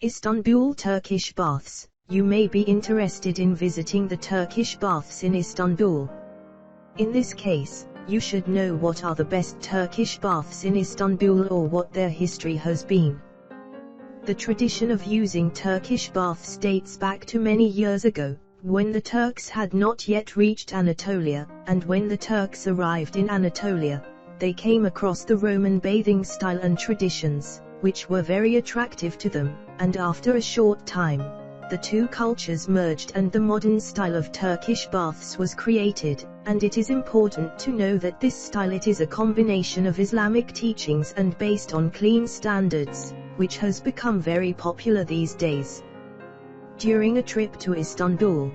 Istanbul Turkish Baths. You may be interested in visiting the Turkish baths in Istanbul. In this case, you should know what are the best Turkish baths in Istanbul or what their history has been. The tradition of using Turkish baths dates back to many years ago, when the Turks had not yet reached Anatolia, and when the Turks arrived in Anatolia, they came across the Roman bathing style and traditions, which were very attractive to them, and after a short time, the two cultures merged and the modern style of Turkish baths was created, and it is important to know that this style is a combination of Islamic teachings and based on clean standards, which has become very popular these days. During a trip to Istanbul,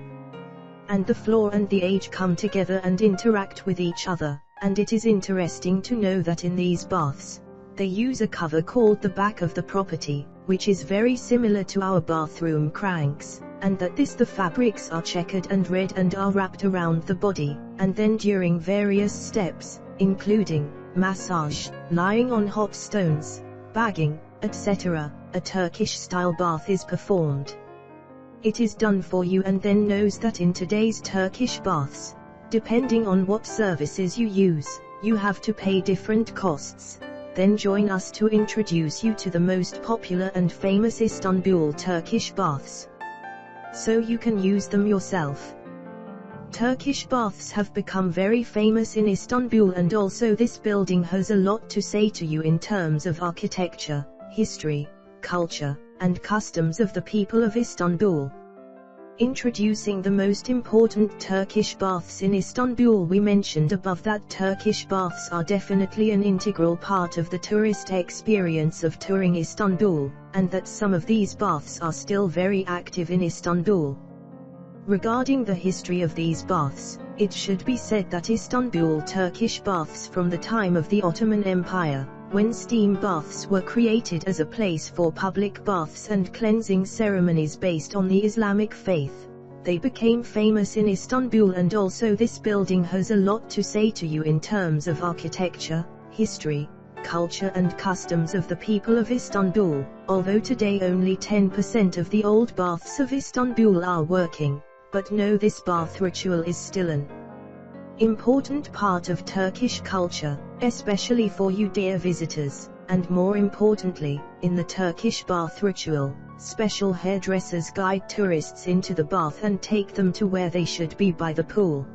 and the floor and the age come together and interact with each other, and it is interesting to know that in these baths, they use a cover called the back of the property, which is very similar to our bathroom cranks, and that the fabrics are checkered and red and are wrapped around the body, and then during various steps, including massage, lying on hot stones, bagging, etc., a Turkish-style bath is performed. It is done for you and then knows that in today's Turkish baths, depending on what services you use, you have to pay different costs. Then join us to introduce you to the most popular and famous Istanbul Turkish baths, so you can use them yourself. Turkish baths have become very famous in Istanbul, and also this building has a lot to say to you in terms of architecture, history, culture, and customs of the people of Istanbul. Introducing the most important Turkish baths in Istanbul. We mentioned above that Turkish baths are definitely an integral part of the tourist experience of touring Istanbul, and that some of these baths are still very active in Istanbul. Regarding the history of these baths, it should be said that Istanbul Turkish baths from the time of the Ottoman Empire, when steam baths were created as a place for public baths and cleansing ceremonies based on the Islamic faith, they became famous in Istanbul, and also this building has a lot to say to you in terms of architecture, history, culture and customs of the people of Istanbul, although today only 10% of the old baths of Istanbul are working, but know this bath ritual is still an important part of Turkish culture, especially for you dear visitors, and more importantly, in the Turkish bath ritual, special hairdressers guide tourists into the bath and take them to where they should be by the pool.